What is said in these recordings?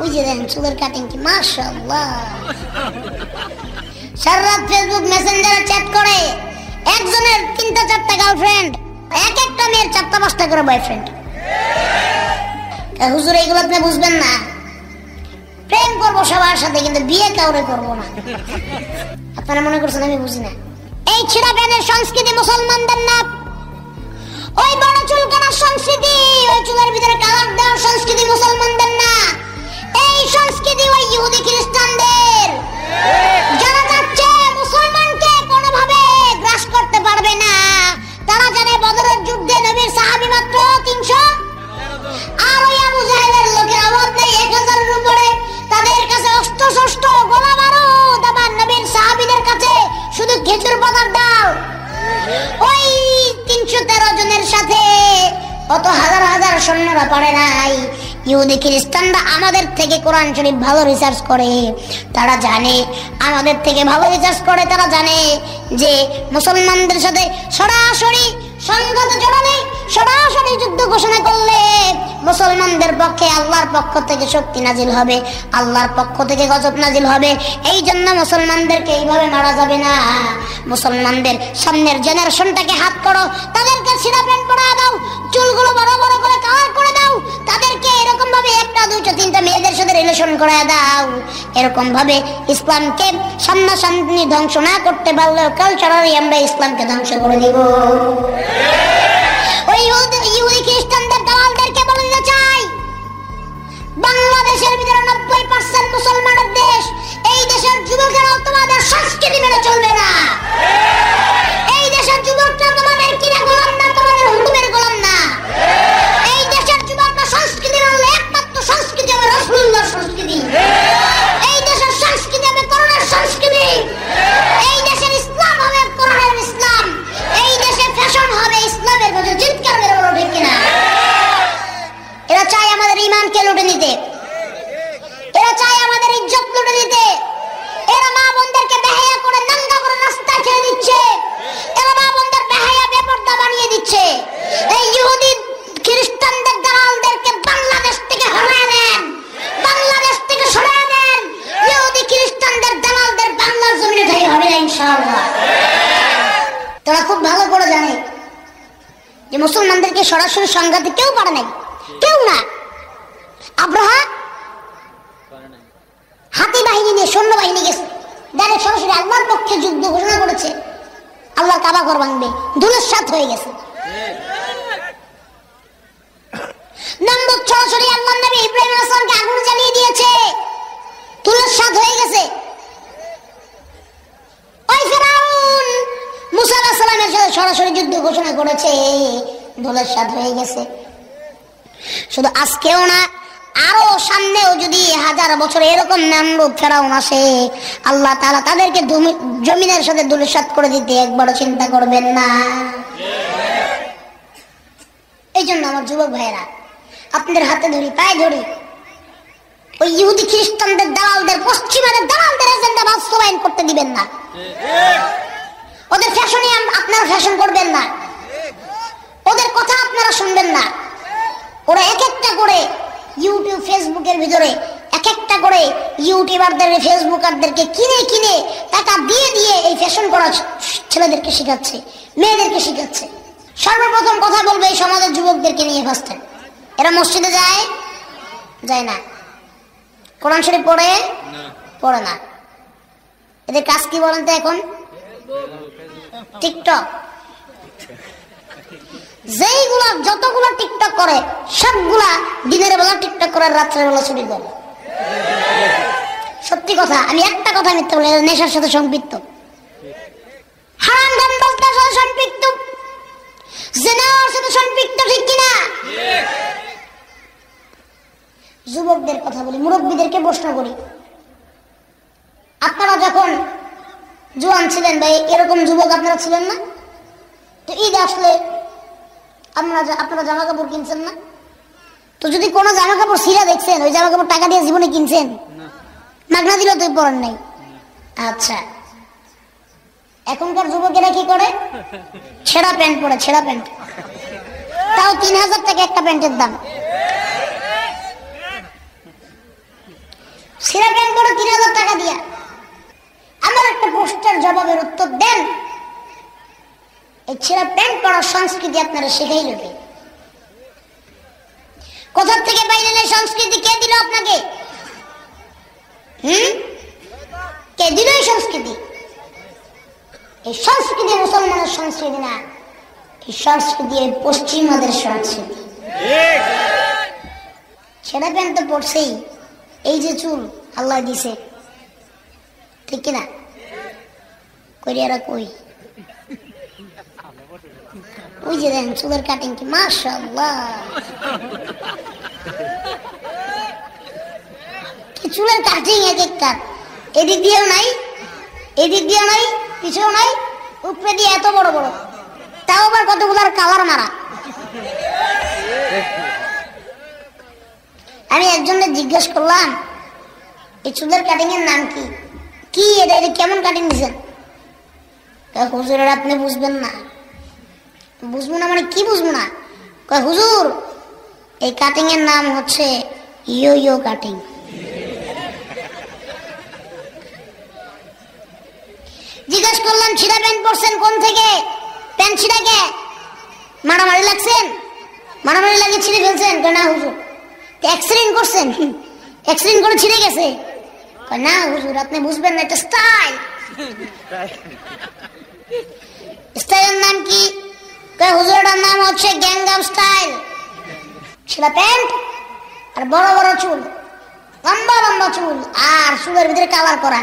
ওই যে দেখেন চুলের কাটিং কি মাশাআল্লাহ। সারা রাত ফেসবুক মেসেঞ্জারে চ্যাট করে, একজনের 3টা-4টা গার্লফ্রেন্ড, এক একটা মেয়ের 4টা-5টা করে বয়ফ্রেন্ড। হুজুর এইগুলো আপনি বুঝবেন না, প্রেম করবো সবার সাথে কিন্তু বিয়ে কাউরে করবো না। আপনারা মনে করছেন আমি বুঝি না? এই ছেঁড়া প্যানের সংস্কৃতি মুসলমানদের না, ওই বড় চুল কাটার সংস্কৃতি, ওই চুলের ভিতরে কালার দেওয়ার সংস্কৃতি মুসলমানদের না। এই সংস্কৃতি ওই ইহুদি খ্রিস্টানদের। যারা চাচ্ছে মুসলমানকে কোনোভাবে গ্রাস করতে পারবে না, তারা জানে বদরের যুদ্ধে নবীর সাহাবী মাত্র 300, আর ওই আবু জাহেলের লোকের আওয়াজ নেই 1000-এর উপরে। তাদের কাছে অস্ত্র শস্ত্র গোলা বারুদ, আমার নবীর সাহাবীদের কাছে শুধু খেজুর পাতার ডাল। ওই 313 জনের সাথে অত হাজার হাজার সৈন্যরা পারে নাই। ইহুদি খ্রিস্টানরা আমাদের থেকে কোরআন শরীফ ভালো রিসার্চ করে, তারা জানে আমাদের থেকে ভালো রিসার্চ করে, তারা জানে যে মুসলমানদের সাথে সরাসরি সংঘাত জড়ালে, সরাসরি যুদ্ধ ঘোষণা করলে মুসলমানদের পক্ষে আল্লাহর পক্ষ থেকে শক্তি নাজিল হবে, আল্লাহর পক্ষ থেকে গজব নাজিল হবে। এই জন্য মুসলমানদেরকে এইভাবে মারা যাবে না। মুসলমানদের সামনের জেনারেশনটাকে হাত করো, তাদেরকে ছিঁড়া প্যান্ট পরা দাও, চুলগুলো বড় বড় করে কালার করে দাও, তাদেরকে এরকম ভাবে 1টা 2টা 3টা মেয়েদের সাথে রিলেশন করে দাও। এরকম ভাবে ইসলামকে সামনাসামনি ধ্বংস না করতে পারলেও কালচারালি আমরা ইসলামকে ধ্বংস করে দিব। ওই ইহুদি খ্রিস্টানদের দালালদেরকে বলে দিতে চাই, বাংলাদেশের ভিতরে 90% মুসলমানের দেশ, এই দেশের যুবকেরাও তোমাদের সংস্কৃতি মেনে চলবে না। এই দেশের যুবকরা তোমাদের কিনা গোলাম না, তোমাদের হুকুমের গোলাম না। এই দেশের যুবকরা সংস্কৃতি মানলে একমাত্র সংস্কৃতি হবে রাসূলুল্লাহর সংস্কৃতি। এই দেশের সংস্কৃতি হবে কোরআনের সংস্কৃতি। এই দেশের ইসলাম হবে কোরআনের ইসলাম। এই দেশে ফ্যাশন হবে ইসলামের মতো। চিৎকার করে বলো ঠিক কিনা? এরা চায় আমাদের ঈমানকে লুটে নিতে, এরা চায় আমাদের ইজ্জত লুটে নিতে, এরা মা বোনদেরকে বেহায়া করে নাঙ্গা করে রাস্তায় ছেড়ে দিচ্ছে, এরা মা বোনদের বেহায়া বেপরদা বানিয়ে দিচ্ছে। এই ইহুদি খ্রিস্টানদের দালালদেরকে বাংলাদেশ থেকে হরায় দেন, বাংলাদেশ থেকে সরায় দেন। ইহুদি খ্রিস্টানদের দালালদের বাংলার জমিনে ঠাই হবে না ইনশাআল্লাহ। তারা খুব ভালো করে জানে যে মুসলমানদেরকে সরাসরি সংঘাতে কেউ পারে নাই, কেউ না। আব্রাহা হাতি বাহিনী নিয়ে সৈন্যবাহিনী গেছে, ডাইরেক্ট সরাসরি আল্লাহর পক্ষে যুদ্ধ ঘোষণা করেছে, আল্লাহর কাবা ঘর ভাঙবে, ধুলিস্যাৎ হয়ে গেছে। নমরুদ সরাসরি আল্লাহর নবী ইব্রাহিম আলাইহিস সালামকে আগুন জ্বালিয়ে দিয়েছে, ধুলিস্যাৎ হয়ে গেছে। ওই ফিরআউন মুসা আলাইহিস সালামের সাথে সরাসরি যুদ্ধ ঘোষণা করেছে, ধুলিস্যাৎ হয়ে গেছে। শুধু আজকেও না, আরো সামনেও যদি 1000 বছর এরকম নমরুদ ফেরাউন আসে, আল্লাহ তাআলা তাদেরকে জমিনের সাথে ধুলিস্যাৎ করে দিতে একবারও চিন্তা করবেন না। এই জন্য আমার যুবক ভাইয়েরা, আপনাদের হাতে ধরি, পায়ে ধরি, ওই ইহুদি খ্রিস্টানদের দালালদের, পশ্চিমাদের দালালদের এজেন্ডা বাস্তবায়ন করতে দিবেন না। ওদের ফ্যাশনে আপনারা ফ্যাশন করবেন না, ওদের কথা আপনারা শুনবেন না। ওরা এক একটা করে ইউটিউব ফেসবুকের ভিতরে এক একটা করে ইউটিউবারদের, ফেসবুকারদেরকে কিনে কিনে টাকা দিয়ে দিয়ে এই ফ্যাশন করা ছেলেদেরকে শিখাচ্ছে, মেয়েদেরকে শিখাচ্ছে। সর্বপ্রথম কথা বলবে এই সমাজের যুবকদেরকে নিয়ে ফার্স্টে। এরা মসজিদে যায়? যায় না। কোরআন শরীফ পড়ে? পড়ে না। এদের কাজ কি বলেন তো এখন? টিকটক। যেইগুলা যতগুলা টিকটক করে সবগুলা দিনের বেলা টিকটক করে, রাত্রের বেলা ছবি করে। সত্যি কথা, আমি একটা কথা মিথ্যা বলি, নেশার সাথে সম্পৃক্ত, হারাম গান-বাজনার সাথে সম্পৃক্ত, জিনার সাথে সম্পৃক্ত, ঠিক কিনা? যুবকদের কথা বলি, মুরব্বীদেরকে প্রশ্ন করি, আপনারা যখন জোয়ান ছিলেন ভাই, এরকম যুবক আপনারা ছিলেন না? তো ঈদ আসলে আপনারা জামা কাপড় কিনছেন না? তো যদি কোনো জামা কাপড় ছিঁড়া দেখছেন, ওই জামা কাপড় টাকা দিয়ে জীবনে কিনছেন? মাগনা দিলেও তুই পরেন নাই। আচ্ছা, এখনকার যুবকেরা কি করে? ছেঁড়া প্যান্ট পরে, ছেঁড়া প্যান্ট, তাও 3000 টাকা একটা প্যান্টের দাম। ছেঁড়া প্যান্ট পরো 3000 টাকা দিয়া। আমার একটা প্রশ্নের জবাবের উত্তর দেন, এই ছেঁড়া প্যান্ট পরার সংস্কৃতি আপনারা শেখাইল কে? কোথা থেকে পাইলেন এই সংস্কৃতি? কে দিল আপনাকে? কে দিল এই সংস্কৃতি? এই সংস্কৃতি মুসলমানের সংস্কৃতি না, এই সংস্কৃতি পশ্চিমাদের সংস্কৃতি। ছেঁড়া প্যান্ট তো পড়ছেই, এই যে চুল আল্লাহ দিছে, ঠিক কিনা? করিয়ারা কই ওই যে দেখেন চুলের কাটিং কি মাশাআল্লাহ, কি চুলের কাটিং এক একটা, এদিক দিয়েও নাই, এদিক দিয়েও নাই, পিছেও নাই, উপরে দিয়ে এত বড় বড়, তাও আবার কতগুলার কালার মারা। আমি একজনের জিজ্ঞেস করলাম এই চুলের কাটিং এর নাম কি? কি এটা কেমন কাটিং দিচ্ছেন? হুজুরের আপনি বুঝবেন না। বুঝবো না মানে কি বুঝবো না? হুজুর এই কাটিং এর নাম হচ্ছে ইয়ো ইয়ো কাটিং। জিজ্ঞেস করলাম ছিঁড়া প্যান্ট পরছেন কোন থেকে? প্যান্ট ছিঁড়াকে মারামারি লাগছেন? মারামারি লাগে ছিঁড়ে ফেলছেন? না হুজুর অ্যাক্সিডেন্ট করছেন, অ্যাক্সিডেন্ট করে ছিঁড়ে গেছে। না হুজুর আপনি বুঝবেন না, এটা স্টাইল। স্টাইলের নাম কি? হুজুরের নাম হচ্ছে গ্যাংগাম স্টাইল। ছেঁড়া প্যান্ট আর বড় বড় চুল, লম্বা লম্বা চুল, আর চুলের ভিতরে কালার করা,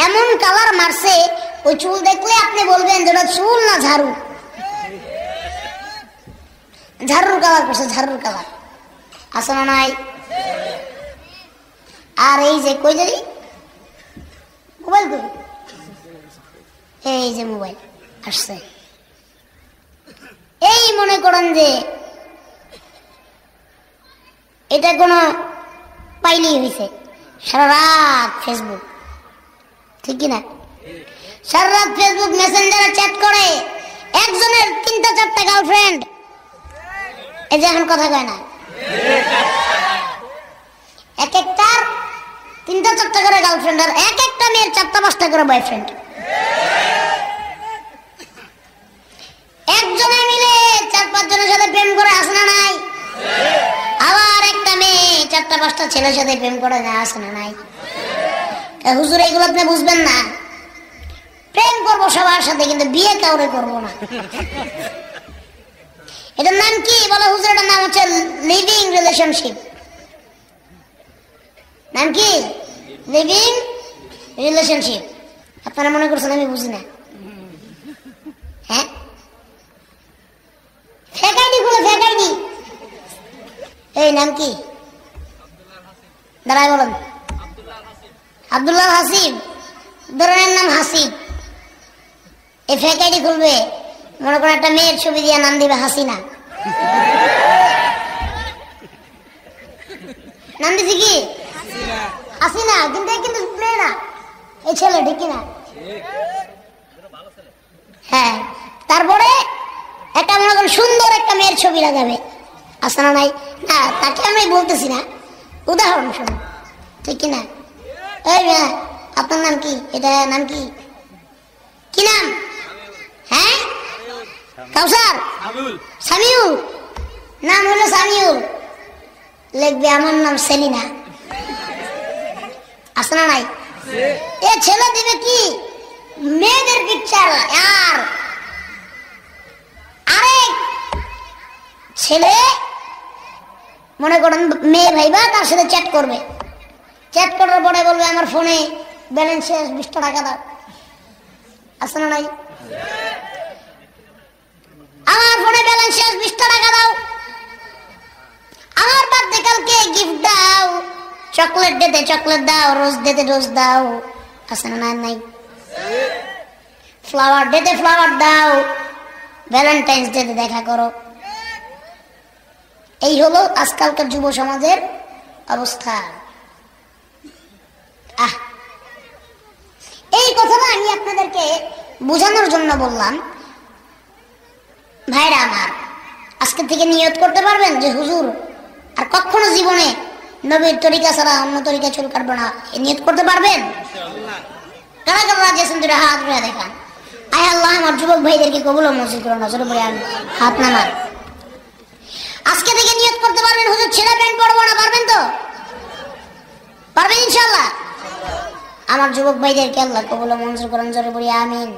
এমন কালার মারছে ওই চুল দেখলে আপনি বলবেন যেটা চুল না ঝাড়ু। ঝাড়ুর কালার করছে, ঝাড়ুর কালার আছে না নাই? আর এই যে কই জানি মোবাইল, কই এই যে মোবাইল আসছে, এই মনে করেন যে এটা কোনো পাইলেই হয়েছে, সারা রাত ফেসবুক, ঠিক কিনা? সারা রাত ফেসবুক মেসেঞ্জারে চ্যাট করে, একজনের 3টা 4টা গার্লফ্রেন্ড। এই যে এখন কথা কয় না, এক একটার 3টা 4টা করে গার্লফ্রেন্ড, আর এক একটা মেয়ের 4টা 5টা করে বয়ফ্রেন্ড। একজনে মিলে 4-5 জনের সাথে প্রেম করে, আসে না নাই? আবার একটা মেয়ে 4টা 5টা ছেলের সাথে প্রেম করে, না আসে না নাই? হুজুর এগুলো আপনি বুঝবেন না। প্রেম করবো সবার সাথে, কিন্তু বিয়ে কাউরে করবো না। এটার নাম কি বলে হুজুর? এটার নাম হচ্ছে লিভিং রিলেশনশিপ। নাম কি? Living relationship. আপনারা মনে করছেন আমি বুঝি না? হ্যাঁ, ফেক আইডি খুলে, ফেক আইডি। এই নাম কি? দাঁড়ায় বলেন। আব্দুল্লাহ হাসিব, ধরনের নাম হাসিব। এই ফেক আইডি খুলবে, মনে করেন একটা মেয়ের ছবি দিয়ে নাম দিবে হাসিনা। নাম দিছি কি? হাসিনা, কিন্তু কিন্তু মেয়ে না, এই ছেলে, ঠিক কিনা? হ্যাঁ, তারপরে একটা মনে করেন সুন্দর একটা মেয়ের ছবি লাগাবে, আসে না নাই? না, তাকে আমি বলতেছি না, উদাহরণ শুনুন, ঠিক কিনা? এই মেয়ে আপনার নাম কি? এটা নাম কি? কি নাম? হ্যাঁ, কাউসার, সামিউল। নাম হলো সামিউল, লিখবে আমার নাম সেলিনা, আসে না নাই? এ ছেলে দিবে কি? মেয়েদের পিকচার। আর আরেক ছেলে মনে করেন মেয়ে ভাইবা তার সাথে চ্যাট করবে, চ্যাট করার পরে বলবে আমার ফোনে ব্যালেন্স শেষ, 20টা টাকা দাও, আসে না নাই? আমার ফোনে ব্যালেন্স শেষ, 20টা টাকা দাও। আমার বার্থডে কালকে গিফট দাও, চকলেট দিতে চকলেট দাও, রোজ দিতে রোজ দাও, আসে না নাই? ফ্লাওয়ার দিতে ফ্লাওয়ার দাও, ভ্যালেন্টাইন্স ডেতে দেখা করো। এই হলো আজকালকার যুব সমাজের অবস্থা। এই কথাটা আমি আপনাদেরকে বোঝানোর জন্য বললাম। ভাইরা আমার, আজকে থেকে নিয়ত করতে পারবেন যে হুজুর আর কখনো জীবনে নবীর তরিকা ছাড়া অন্য তরিকা চুল কাটবো না, নিয়ত করতে পারবেন? কারা কারা রাজি আছেন দুটো হাত উঠে দেখান। আয় আল্লাহ আমার যুবক ভাইদেরকে কবুল ও মঞ্জুর করো না। জোরে বলে হাত নামান। আজকে থেকে নিয়ত করতে পারবেন হুজুর ছেঁড়া প্যান্ট পরবো না, পারবেন তো? পারবেন ইনশাআল্লাহ। আমার যুবক ভাইদেরকে আল্লাহ কবুল ও মঞ্জুর করুন। জোরে বলি আমিন।